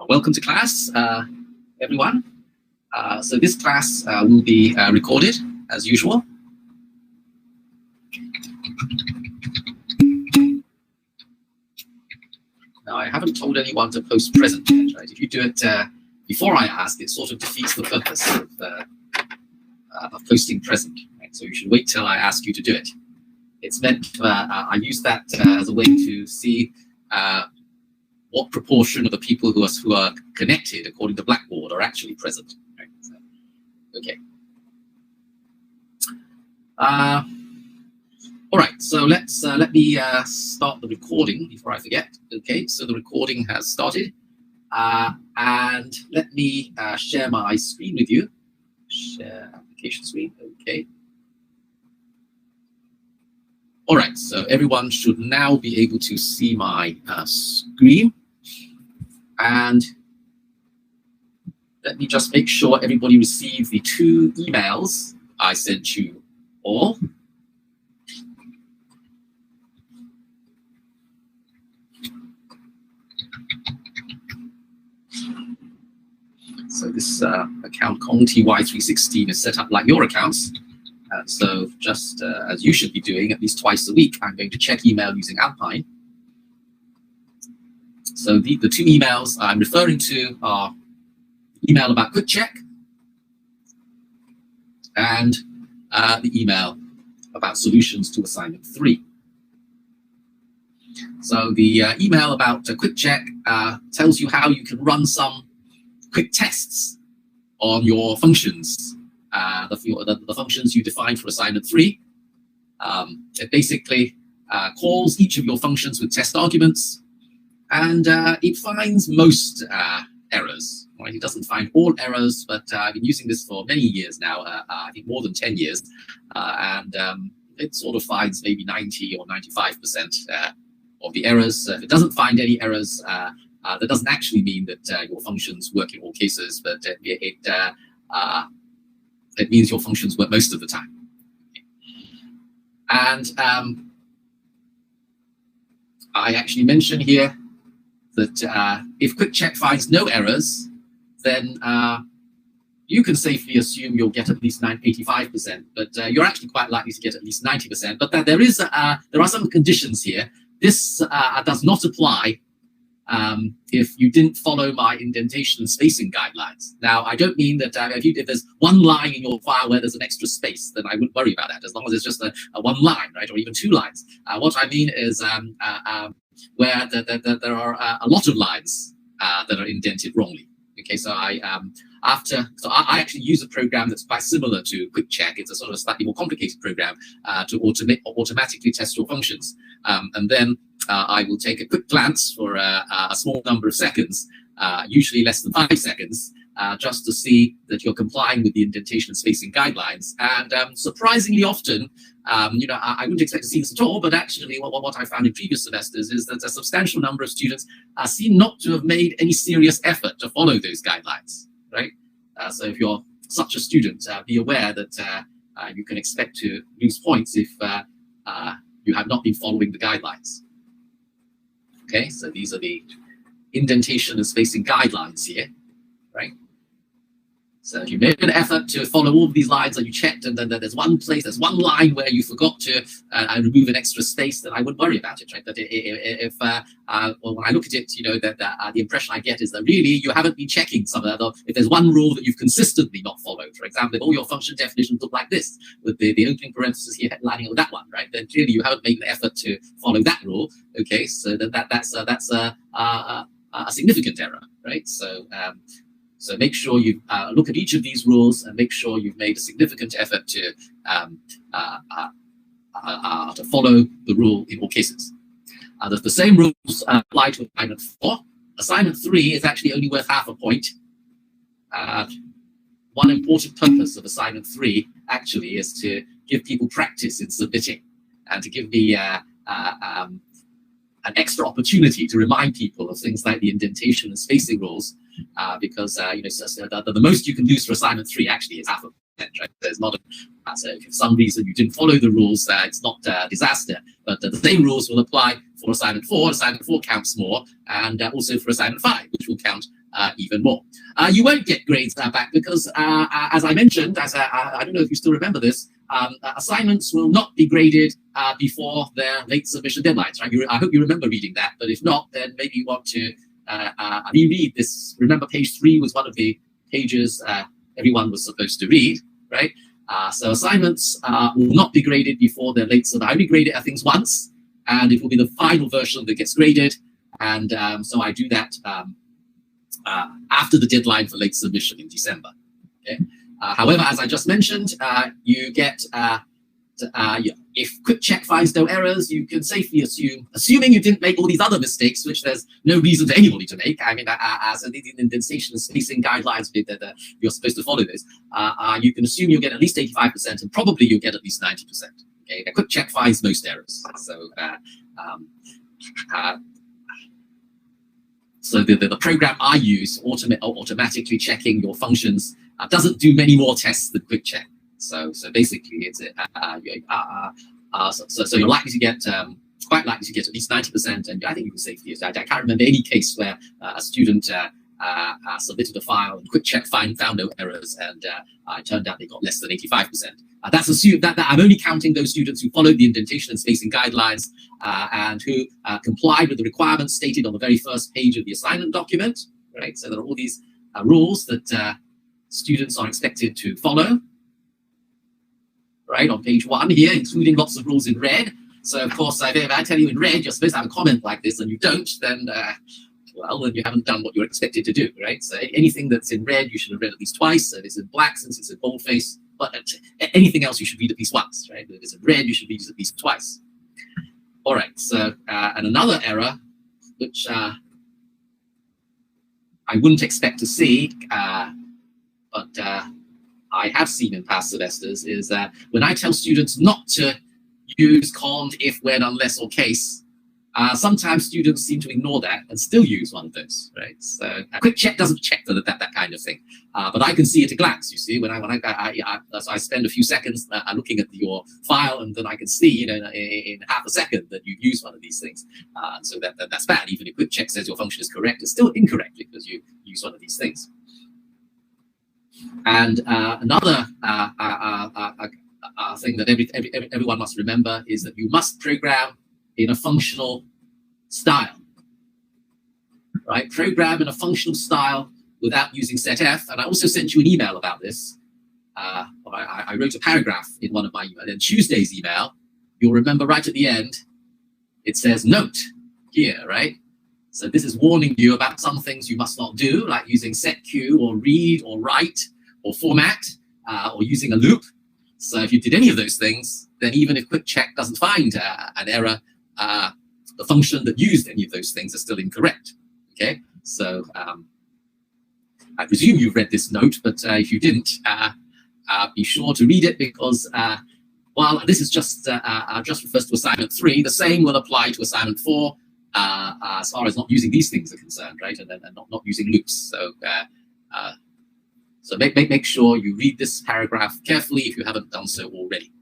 Welcome to class, everyone. So this class will be recorded as usual. Now, I haven't told anyone to post present yet, right? If you do it before I ask, it sort of defeats the purpose of posting present, right? So you should wait till I ask you to do it. It's meant, I use that as a way to see what proportion of the people who are connected according to Blackboard are actually present. Right? So, okay. All right. So let me start the recording before I forget. Okay. So the recording has started, and let me share my screen with you. Share application screen. Okay. All right, so everyone should now be able to see my screen. And let me just make sure everybody received the 2 emails I sent you all. So this account CongTY316 is set up like your accounts. So just as you should be doing at least twice a week, I'm going to check email using Alpine. So the 2 emails I'm referring to are email about quick check and the email about solutions to assignment 3. So the email about quick check tells you how you can run some quick tests on your functions. The functions you defined for assignment 3. It basically calls each of your functions with test arguments, and it finds most errors. Right? It doesn't find all errors, but I've been using this for many years now, I think more than 10 years, and it sort of finds maybe 90 or 95% of the errors. If it doesn't find any errors, that doesn't actually mean that your functions work in all cases, but it means your functions work most of the time. And I actually mention here that if quick check finds no errors, then you can safely assume you'll get at least 85%, but you're actually quite likely to get at least 90%. But there are some conditions here. This does not apply if you didn't follow my indentation and spacing guidelines. Now, I don't mean that if there's one line in your file where there's an extra space, then I wouldn't worry about that, as long as it's just a 1 line, right, or even 2 lines. What I mean is where there are a lot of lines that are indented wrongly. Okay, so I actually use a program that's quite similar to quick check. It's a sort of slightly more complicated program to automatically test your functions, and then I will take a quick glance for a small number of seconds, usually less than 5 seconds, just to see that you're complying with the indentation and spacing guidelines. And surprisingly often, I wouldn't expect to see this at all, but actually what I found in previous semesters is that a substantial number of students seem not to have made any serious effort to follow those guidelines, right? So if you're such a student, be aware that you can expect to lose points if you have not been following the guidelines. Okay, so these are the indentation and spacing guidelines here, right? So if you made an effort to follow all of these lines and you checked, and then there's one line where you forgot to remove an extra space, then I wouldn't worry about it, right? But when I look at it, that the impression I get is that really you haven't been checking some of that. If there's one rule that you've consistently not followed, for example, if all your function definitions look like this, with the opening parenthesis here lining up with that one, right? Then clearly you haven't made an effort to follow that rule. Okay, so that's a significant error, right? So make sure you look at each of these rules and make sure you've made a significant effort to follow the rule in all cases. The same rules apply to assignment 4. Assignment 3 is actually only worth half a point. One important purpose of assignment 3 actually is to give people practice in submitting and to give me an extra opportunity to remind people of things like the indentation and spacing rules, because the most you can lose for assignment 3 actually is half a right? There's not so if for some reason you didn't follow the rules, it's not a disaster, but the same rules will apply for assignment 4. Assignment 4 counts more, and also for assignment 5, which will count even more. You won't get grades back because, as I mentioned, I don't know if you still remember this, assignments will not be graded before their late submission deadlines, right? I hope you remember reading that, but if not, then maybe you want to reread this. Remember, page 3 was one of the pages everyone was supposed to read, right? So assignments will not be graded before they're late. So I only grade things once, and it will be the final version that gets graded. And so I do that after the deadline for late submission in December. Okay. However, as I just mentioned, you get if quick check finds no errors, you can safely assuming you didn't make all these other mistakes, which there's no reason for anybody to make. I mean, as the indentation and spacing guidelines, that you're supposed to follow this. You can assume you'll get at least 85%, and probably you'll get at least 90%. Okay, a quick check finds most errors. So the program I use, automatically checking your functions, doesn't do many more tests than quick check. So basically, it's so you're likely to get quite likely to get at least 90%, and I think you can safely use that. I can't remember any case where a student submitted a file and quick check found no errors, and it turned out they got less than 85%. That's assumed that I'm only counting those students who followed the indentation and spacing guidelines and who complied with the requirements stated on the very first page of the assignment document. Right. So there are all these rules that students are expected to follow. Right, on page 1 here, including lots of rules in red. So, of course, if I tell you in red, you're supposed to have a comment like this, and you don't, then, well, then you haven't done what you're expected to do, right? So anything that's in red, you should have read at least twice. If it's in black, since it's in boldface, but anything else you should read at least once, right? If it's in red, you should read it at least twice. All right, so, and another error, which I wouldn't expect to see, but I have seen in past semesters, is that when I tell students not to use cond, if, when, unless, or case, sometimes students seem to ignore that and still use one of those, right? So a quick check doesn't check for that kind of thing, but I can see at a glance. You see, when so I spend a few seconds looking at your file, and then I can see, in half a second that you've used one of these things. So that's bad. Even if quick check says your function is correct, it's still incorrect because you use one of these things. And another thing that everyone must remember is that you must program in a functional style, right? Program in a functional style without using setf. And I also sent you an email about this. I wrote a paragraph in one of my emails. In Tuesday's email, you'll remember right at the end, it says note here, right? So this is warning you about some things you must not do, like using setq or read or write or format or using a loop. So if you did any of those things, then even if quick check doesn't find an error, the function that used any of those things is still incorrect. Okay, so I presume you've read this note, but if you didn't, be sure to read it, because while this is just refers to assignment 3, the same will apply to assignment 4. As far as not using these things are concerned, right, and not using loops. So make sure you read this paragraph carefully if you haven't done so already.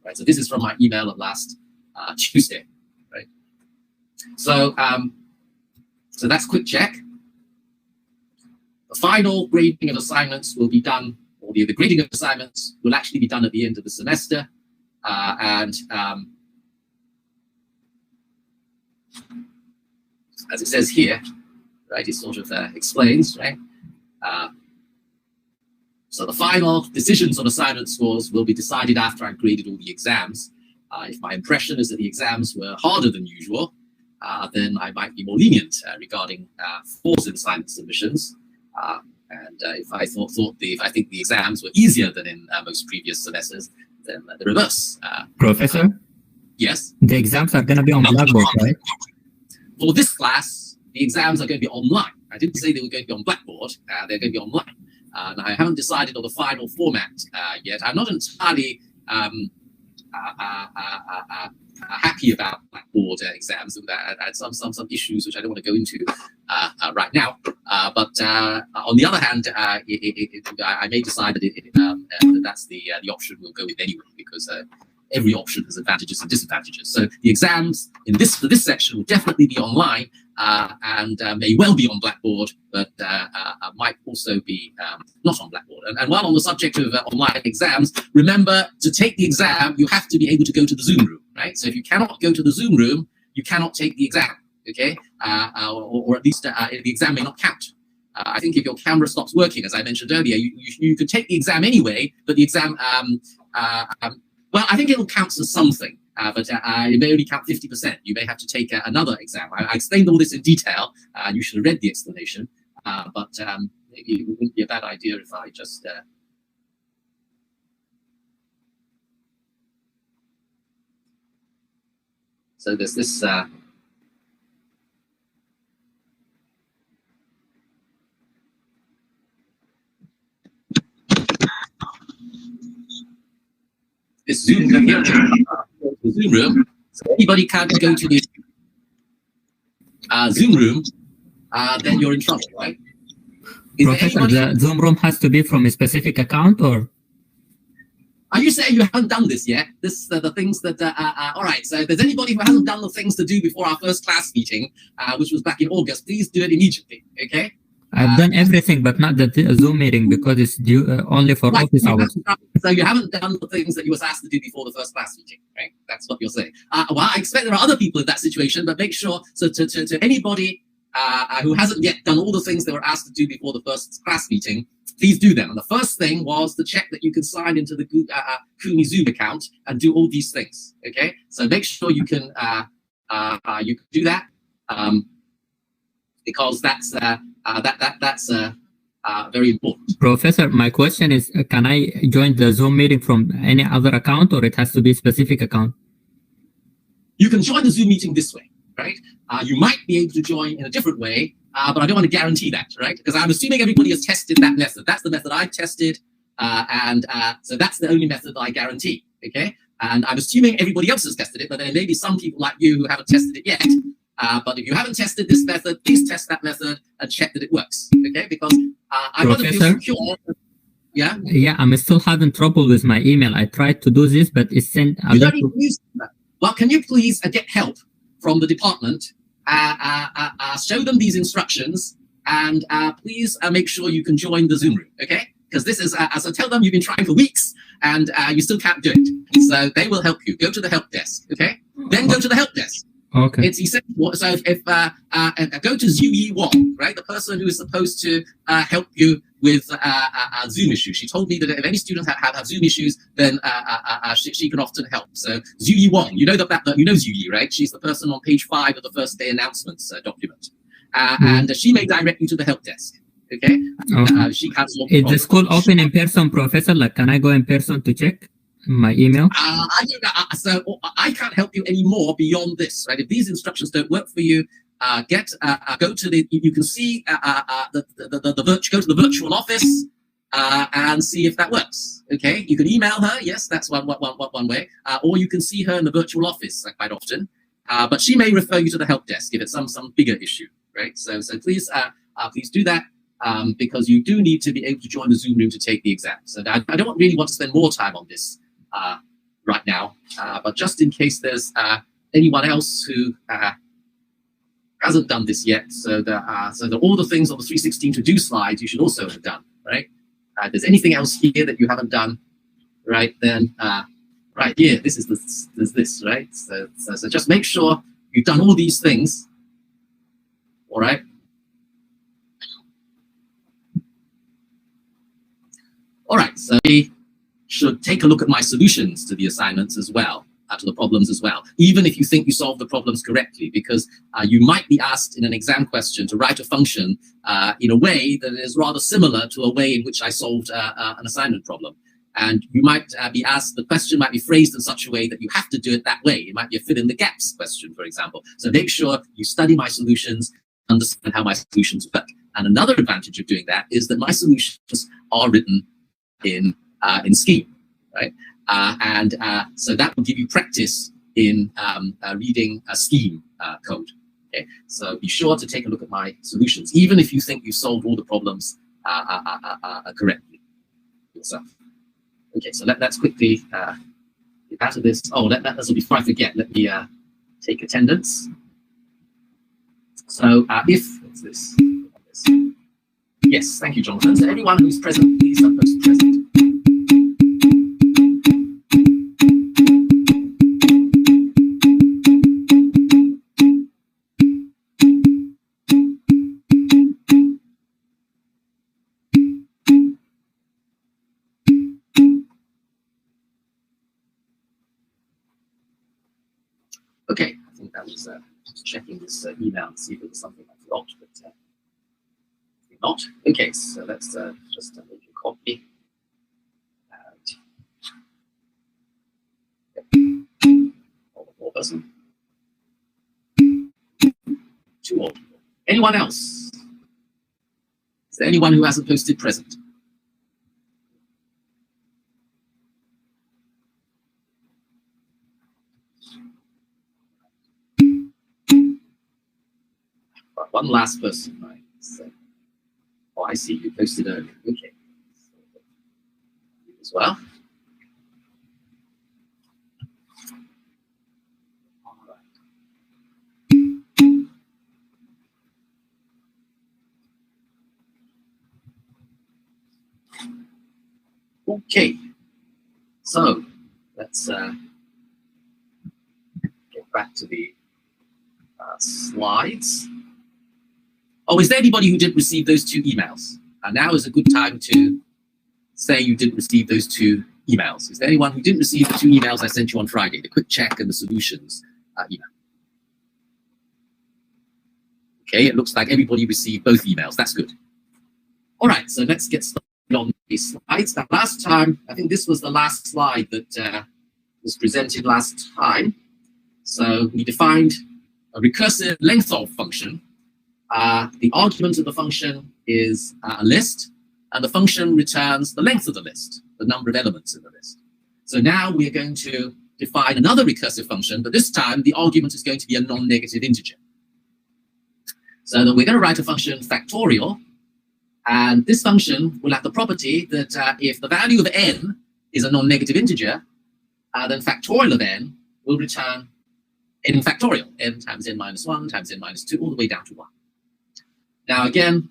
Right. So this is from my email of last Tuesday. Right. So so that's quick check. The final grading of assignments will be done, or the grading of assignments will actually be done at the end of the semester, as it says here, right, it sort of explains, right? So the final decisions on assignment scores will be decided after I've graded all the exams. If my impression is that the exams were harder than usual, then I might be more lenient regarding flaws in assignment submissions. And if I think the exams were easier than in most previous semesters, then the reverse. Professor? Yes? The exams are going to be on Blackboard, right? For this class, the exams are going to be online. I didn't say they were going to be on Blackboard. They're going to be online. And I haven't decided on the final format yet. I'm not entirely happy about Blackboard exams. I had some issues which I don't want to go into right now. But on the other hand, I may decide that that's the option we'll go with anyway, because every option has advantages and disadvantages. So the exams for this section will definitely be online, and may well be on Blackboard, but might also be not on Blackboard. And while on the subject of online exams, remember, to take the exam, you have to be able to go to the Zoom room, right? So if you cannot go to the Zoom room, you cannot take the exam, okay? Or at least the exam may not count. I think if your camera stops working, as I mentioned earlier, you could take the exam anyway, but the exam, well, I think it will count as something, but it may only count 50%. You may have to take another exam. I explained all this in detail. You should have read the explanation, but maybe it wouldn't be a bad idea if I just... So there's this... this Zoom room here, the Zoom room. So anybody can't go to the Zoom room, then you're in trouble, right? Professor, the Zoom room has to be from a specific account, or? Are you saying you haven't done this yet? This the things that all right. So if there's anybody who hasn't done the things to do before our first class meeting, which was back in August, please do it immediately. Okay. I've done everything, but not the Zoom meeting, because it's due only for right, office hours. So you haven't done the things that you were asked to do before the first class meeting, right? That's what you're saying. Well, I expect there are other people in that situation, but make sure, so to anybody who hasn't yet done all the things they were asked to do before the first class meeting, please do them. And the first thing was to check that you can sign into the Kumi Zoom account and do all these things, okay? So make sure you can do that, because that's very important. Professor, my question is, can I join the Zoom meeting from any other account, or it has to be a specific account? You can join the Zoom meeting this way, right? You might be able to join in a different way, but I don't want to guarantee that, right? Because I'm assuming everybody has tested that method. That's the method I've tested, and so that's the only method that I guarantee, okay? And I'm assuming everybody else has tested it, but there may be some people like you who haven't tested it yet. But if you haven't tested this method, please test that method and check that it works, okay? Because I want to feel secure. Yeah? Yeah, I'm still having trouble with my email. I tried to do this, but it's sent... Well, can you please get help from the department? Show them these instructions, and please make sure you can join the Zoom room, okay? Because this is, so tell them you've been trying for weeks, and you still can't do it. So they will help you. Go to the help desk, okay? Then go to the help desk. Okay. It's essential. So if go to Zhu Yi Wong, right, the person who is supposed to help you with Zoom issues. She told me that if any students have Zoom issues, then she can often help. So Zhu Yi Wong, you know you know Zhu Yi, right? She's the person on page 5 of the first day announcements document, and she may direct you to the help desk. Okay. She can't solve the Is problem. the school open in person, Professor? Like, can I go in person to check my email? I don't know. So I can't help you anymore beyond this, right? If these instructions don't work for you, go to the. You can see go to the virtual office and see if that works. Okay, you can email her. Yes, that's one way. Or you can see her in the virtual office quite often. But she may refer you to the help desk if it's some bigger issue, right? So please do that. Because you do need to be able to join the Zoom room to take the exam. So I don't really want to spend more time on this right now, but just in case there's anyone else who hasn't done this yet, so all the things on the 316 to do slides you should also have done, right? If there's anything else here that you haven't done, right, then right here, there's this, right? So just make sure you've done all these things, all right? All right, so we should take a look at my solutions to the assignments as well, to the problems as well, even if you think you solved the problems correctly, because you might be asked in an exam question to write a function in a way that is rather similar to a way in which I solved an assignment problem. And you might be asked, the question might be phrased in such a way that you have to do it that way. It might be a fill in the gaps question, for example. So make sure you study my solutions, understand how my solutions work. And another advantage of doing that is that my solutions are written in Scheme, right? So that will give you practice in reading Scheme code. Okay, so be sure to take a look at my solutions, even if you think you solved all the problems correctly yourself. Okay, so let's quickly get out of this. Oh, this will be before I forget. Let me take attendance. So if what's this? Yes, thank you, Jonathan. So everyone who's present, please post present. Okay, I think that was just checking this email to see if it was something I forgot, but not. Okay, so let's just make a copy. And one more person. 2 more people. Anyone else? Is there anyone who hasn't posted present? Right, one last person, right? So, oh, I see, you posted earlier. Okay. So, you as well. All right. Okay. So let's get back to the slides. Oh, is there anybody who didn't receive those 2 emails? Now is a good time to say you didn't receive those 2 emails. Is there anyone who didn't receive the 2 emails I sent you on Friday, the quick check and the solutions email? Okay, it looks like everybody received both emails. That's good. All right, so let's get started on these slides. Now, last time, I think this was the last slide that was presented last time. So we defined a recursive length of function. The argument of the function is a list, and the function returns the length of the list, the number of elements in the list. So now we are going to define another recursive function, but this time the argument is going to be a non-negative integer. So that we're going to write a function factorial, and this function will have the property that if the value of n is a non-negative integer, then factorial of n will return n factorial, n times n minus 1 times n minus 2, all the way down to 1. Now again,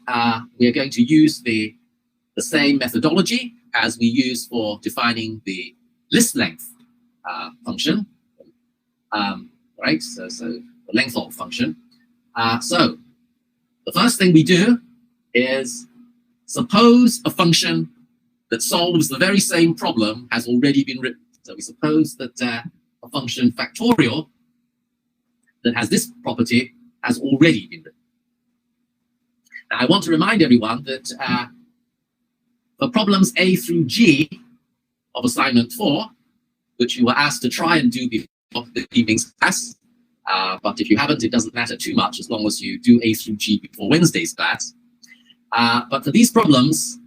we are going to use the same methodology as we use for defining the list length function, right? So the length of function. So the first thing we do is suppose a function that solves the very same problem has already been written. So we suppose that a function factorial that has this property has already been written. Now, I want to remind everyone that for problems A through G of assignment 4, which you were asked to try and do before the evening's class, but if you haven't, it doesn't matter too much as long as you do A through G before Wednesday's class. But for these problems,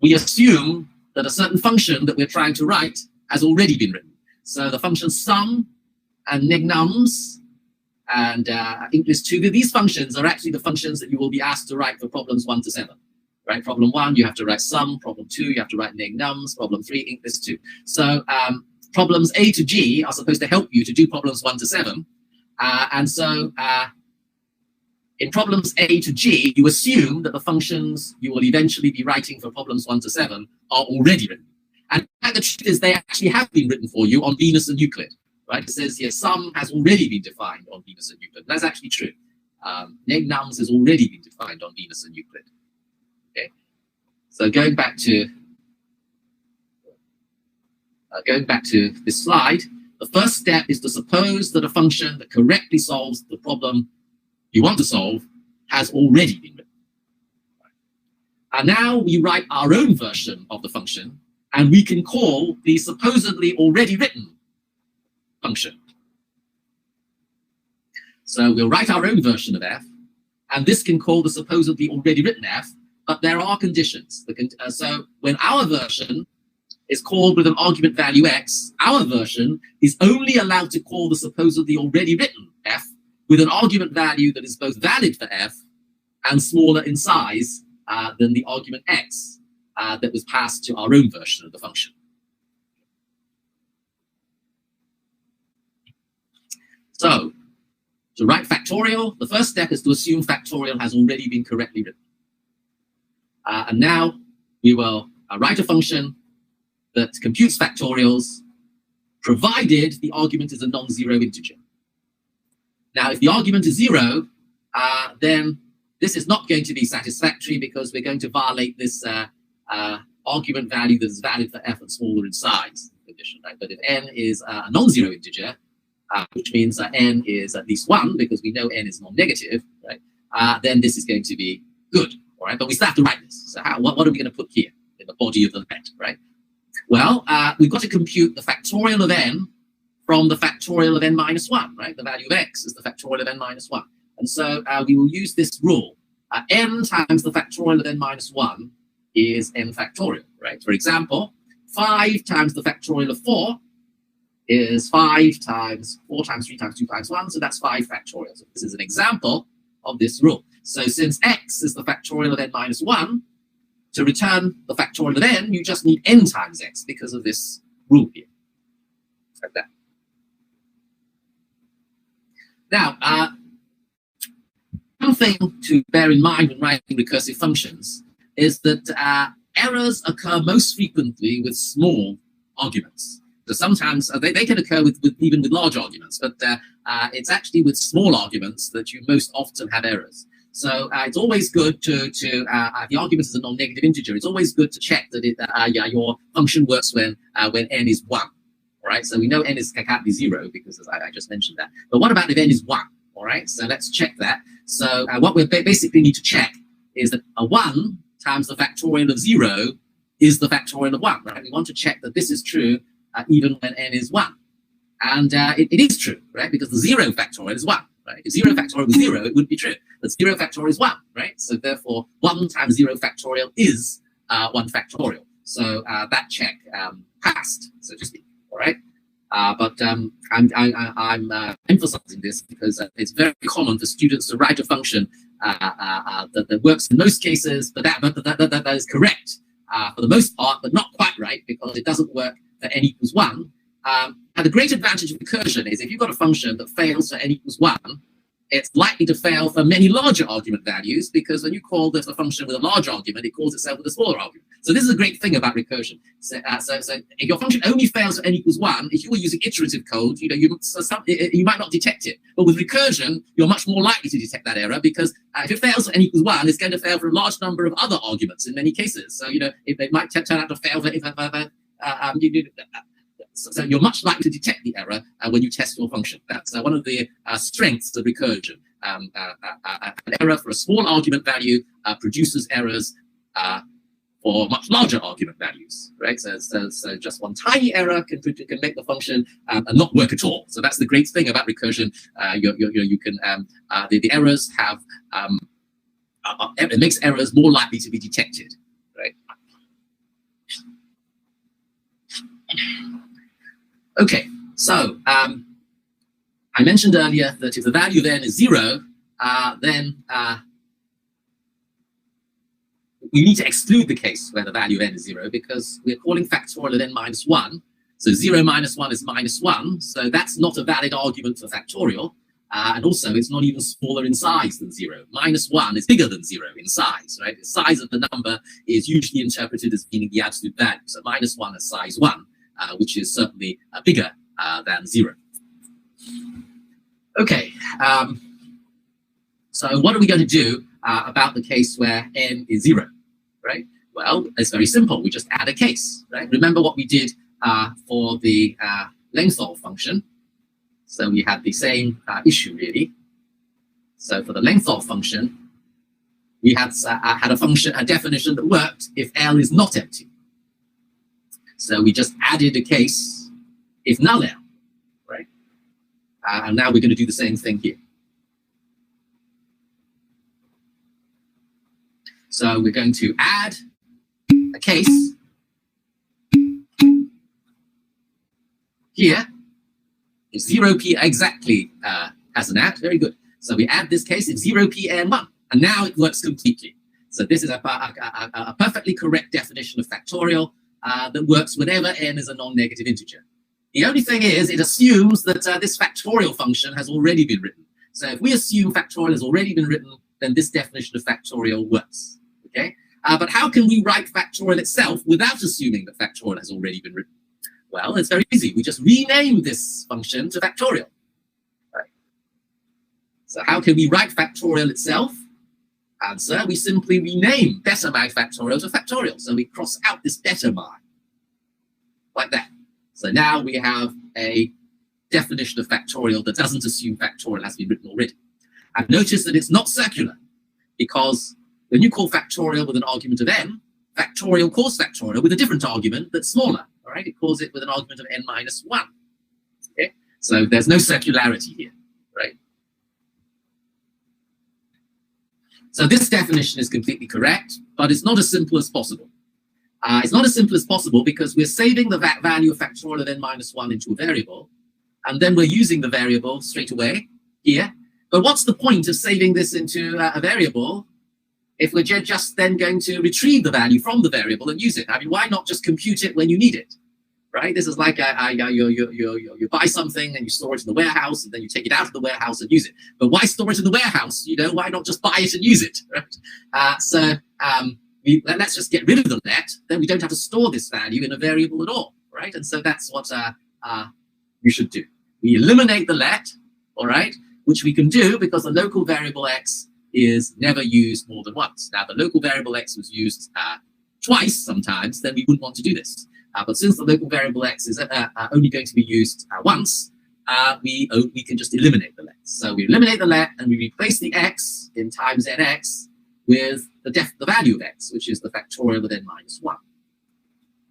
we assume that a certain function that we're trying to write has already been written. So the function sum and negnums and English 2, these functions are actually the functions that you will be asked to write for problems 1 to 7. Right? Problem 1, you have to write sum. Problem 2, you have to write negnums. Problem 3, English 2. So problems A to G are supposed to help you to do problems 1 to 7. And so in problems A to G, you assume that the functions you will eventually be writing for problems 1 to 7 are already written. And the truth is they actually have been written for you on Venus and Euclid. Right? It says here sum has already been defined on Venus and Euclid. That's actually true. Negnums has already been defined on Venus and Euclid. Okay. So going back to this slide, the first step is to suppose that a function that correctly solves the problem you want to solve has already been written. And now we write our own version of the function, and we can call the supposedly already written function. So we'll write our own version of f, and this can call the supposedly already written f, but there are conditions. So when our version is called with an argument value x, our version is only allowed to call the supposedly already written f with an argument value that is both valid for f and smaller in size than the argument x that was passed to our own version of the function. So, to write factorial, the first step is to assume factorial has already been correctly written. And now we will write a function that computes factorials, provided the argument is a non-zero integer. Now, if the argument is 0, then this is not going to be satisfactory because we're going to violate this argument value that is valid for f and smaller in size condition, right? But if n is a non-zero integer, which means n is at least 1, because we know n is non-negative, right? Then this is going to be good, all right? But we still have to write this. So what are we going to put here in the body of the let, right? Well, we've got to compute the factorial of n from the factorial of n minus 1, right? The value of x is the factorial of n minus 1. And so we will use this rule. N times the factorial of n minus 1 is n factorial, right? For example, 5 times the factorial of 4 is 5 times 4 times 3 times 2 times 1, so that's 5 factorial. So this is an example of this rule. So since x is the factorial of n minus 1, to return the factorial of n, you just need n times x because of this rule here. Like that. Now, one thing to bear in mind when writing recursive functions is that errors occur most frequently with small arguments. So sometimes they can occur with even with large arguments, but it's actually with small arguments that you most often have errors. So it's always good to the argument is a non-negative integer. It's always good to check that your function works when n is 1. All right, so we know n can't be 0 because I just mentioned that. But what about if n is 1? All right, so let's check that. So what we basically need to check is that a 1 times the factorial of 0 is the factorial of 1, right? We want to check that this is true even when n is 1. And it is true, right? Because the 0 factorial is 1, right? If 0 factorial was 0, it would be true. But 0 factorial is 1, right? So therefore, 1 times 0 factorial is 1 factorial. So that check passed, so to speak. All right, but I'm emphasizing this because it's very common for students to write a function that works in most cases, but that is correct for the most part, but not quite right because it doesn't work for n equals 1. And the great advantage of recursion is if you've got a function that fails for n equals 1, it's likely to fail for many larger argument values because when you call the function with a large argument, it calls itself with a smaller argument. So this is a great thing about recursion. So if your function only fails for n equals 1, if you were using iterative code, you might not detect it. But with recursion, you're much more likely to detect that error because if it fails for n equals 1, it's going to fail for a large number of other arguments in many cases. So it might turn out to fail for so you're much likely to detect the error when you test your function. That's one of the strengths of recursion. An error for a small argument value produces errors for much larger argument values, right? So just one tiny error can make the function not work at all. So that's the great thing about recursion. You can the errors have it makes errors more likely to be detected, right? Okay, so I mentioned earlier that if the value of n is 0, then we need to exclude the case where the value of n is 0 because we're calling factorial of n minus 1. So 0 minus 1 is minus 1, so that's not a valid argument for factorial. And also, it's not even smaller in size than 0. Minus 1 is bigger than 0 in size, right? The size of the number is usually interpreted as being the absolute value. So minus 1 is size 1. Which is certainly bigger than 0. Okay, so what are we going to do about the case where n is 0, right? Well, it's very simple. We just add a case, right? Remember what we did for the length of function. So we had the same issue, really. So for the length of function, we had a definition that worked if L is not empty. So we just added a case if null L, right? And now we're going to do the same thing here. So we're going to add a case here if 0p exactly as an add. Very good. So we add this case, it's 0p and 1. And now it works completely. So this is a perfectly correct definition of factorial that works whenever n is a non-negative integer. The only thing is, it assumes that this factorial function has already been written. So if we assume factorial has already been written, then this definition of factorial works. Okay? But how can we write factorial itself without assuming that factorial has already been written? Well, it's very easy. We just rename this function to factorial. Right. So how can we write factorial itself? Answer, we simply rename beta mag factorial to factorial. So we cross out this beta mag, like that. So now we have a definition of factorial that doesn't assume factorial has been written already. And notice that it's not circular, because when you call factorial with an argument of n, factorial calls factorial with a different argument that's smaller. All right, it calls it with an argument of n minus 1. Okay, so there's no circularity here, right? So this definition is completely correct, but it's not as simple as possible. It's not as simple as possible because we're saving the value of factorial of n minus 1 into a variable, and then we're using the variable straight away here. But what's the point of saving this into a variable if we're just then going to retrieve the value from the variable and use it? I mean, why not just compute it when you need it, right? This is like you buy something and you store it in the warehouse, and then you take it out of the warehouse and use it. But why store it in the warehouse? You know, why not just buy it and use it, right? Let's just get rid of the let. Then we don't have to store this value in a variable at all, right? And so that's what you should do. We eliminate the let, all right, which we can do because the local variable x is never used more than once. Now, the local variable x was used twice sometimes, then we wouldn't want to do this. But since the local variable x is only going to be used once, we can just eliminate the let. So we eliminate the let and we replace the x in times nx with the value of x, which is the factorial of n minus 1.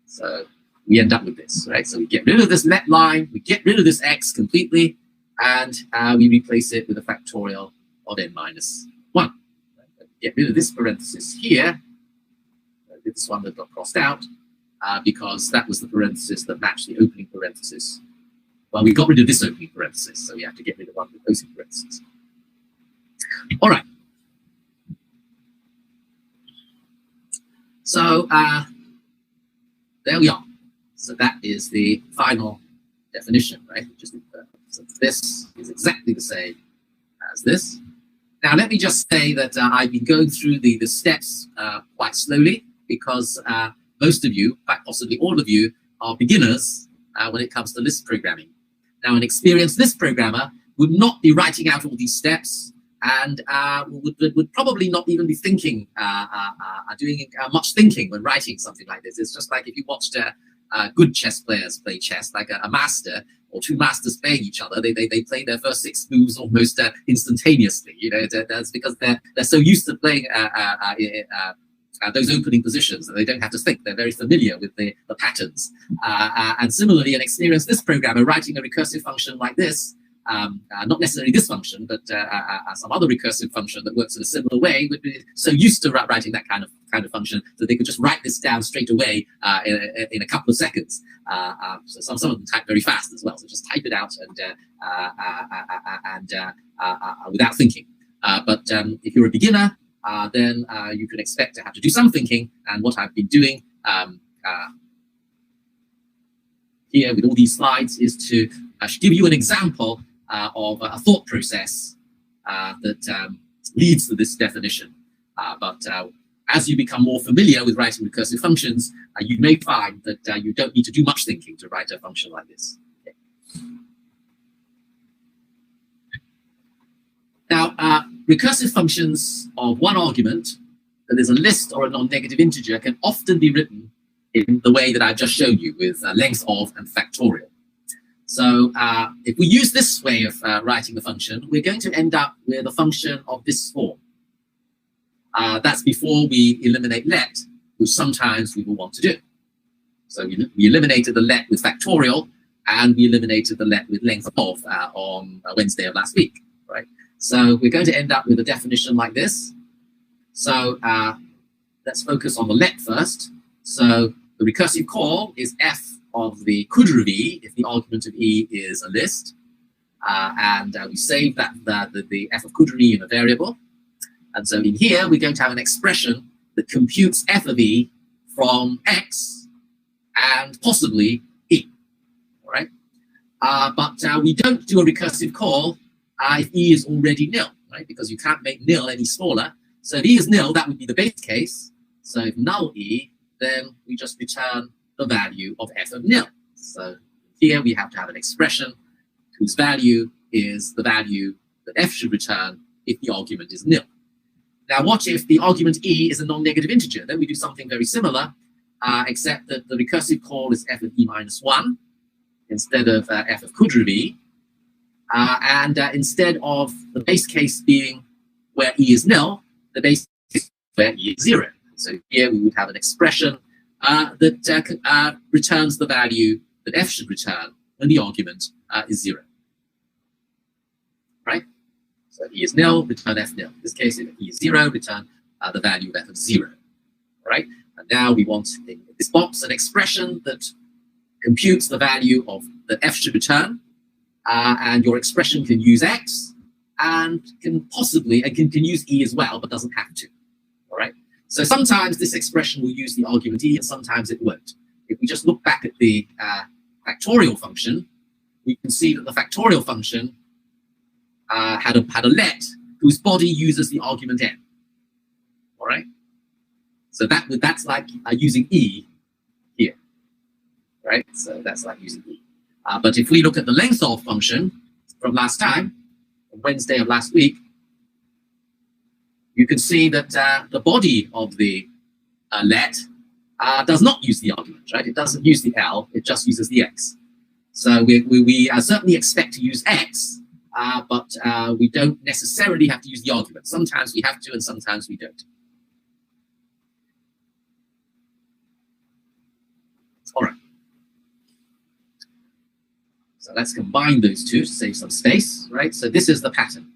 So we end up with this, right? So we get rid of this let line, we get rid of this x completely, and we replace it with a factorial of n minus 1. Right? Get rid of this parenthesis here, this one that got crossed out, because that was the parenthesis that matched the opening parenthesis. Well, we got rid of this opening parenthesis, so we have to get rid of one with closing parenthesis. All right. So there we are. So that is the final definition, right? So this is exactly the same as this. Now, let me just say that I've been going through the steps quite slowly because most of you, in fact, possibly all of you, are beginners when it comes to Lisp programming. Now, an experienced Lisp programmer would not be writing out all these steps and would probably not even be thinking, doing much thinking when writing something like this. It's just like if you watched good chess players play chess, like a master or two masters playing each other. They play their first 6 moves almost instantaneously. You know, that's because they're so used to playing those opening positions that they don't have to think. They're very familiar with the patterns. And similarly, an experienced Lisp programmer writing a recursive function like this, not necessarily this function, but some other recursive function that works in a similar way, would be so used to writing that kind of function that they could just write this down straight away in a couple of seconds. So some of them type very fast as well, so just type it out and without thinking. But if you're a beginner, then you can expect to have to do some thinking. And what I've been doing here with all these slides is to give you an example of a thought process that leads to this definition. But as you become more familiar with writing recursive functions, you may find that you don't need to do much thinking to write a function like this. Okay. Now, recursive functions of one argument, that is a list or a non-negative integer, can often be written in the way that I've just shown you with length of and factorial. So if we use this way of writing the function, we're going to end up with a function of this form. That's before we eliminate let, which sometimes we will want to do. So we eliminated the let with factorial, and we eliminated the let with length of on Wednesday of last week, right? So we're going to end up with a definition like this. So let's focus on the let first. So the recursive call is f of the could of e if the argument of e is a list. and we save that the f of Kudri in a variable. And so in here, we're going to have an expression that computes f of e from x and possibly e, all right? But we don't do a recursive call if e is already nil, right? Because you can't make nil any smaller. So if e is nil, that would be the base case. So if null e, then we just return the value of f of nil. So here we have to have an expression whose value is the value that f should return if the argument is nil. Now, what if the argument e is a non-negative integer? Then we do something very similar, except that the recursive call is f of e minus 1 instead of f of Kudri of e. And instead of the base case being where e is nil, the base case is where e is 0. So here we would have an expression that returns the value that f should return when the argument is 0. Right? So e is nil, return f nil. In this case, if e is 0, return the value of f of 0. Right? And now we want in this box an expression that computes the value of that f should return, and your expression can use x and can use e as well, but doesn't have to. All right. So sometimes this expression will use the argument e, and sometimes it won't. If we just look back at the factorial function, we can see that the factorial function had a let whose body uses the argument n. All right. So that's like using e here, right? So that's like using e. But if we look at the length of function from last time, Wednesday of last week, you can see that the body of the let does not use the argument, right? It doesn't use the L, it just uses the X. So we certainly expect to use X, but we don't necessarily have to use the argument. Sometimes we have to and sometimes we don't. All right. So let's combine those two to save some space, right? So this is the pattern.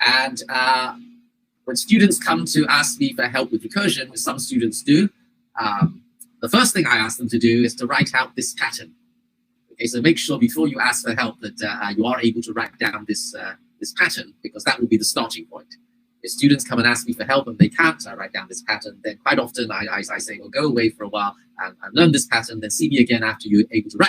And when students come to ask me for help with recursion, which some students do, the first thing I ask them to do is to write out this pattern. Okay, so make sure before you ask for help that you are able to write down this pattern, because that will be the starting point. If students come and ask me for help and they can't write down this pattern, then quite often I say, well, go away for a while and learn this pattern, then see me again after you're able to write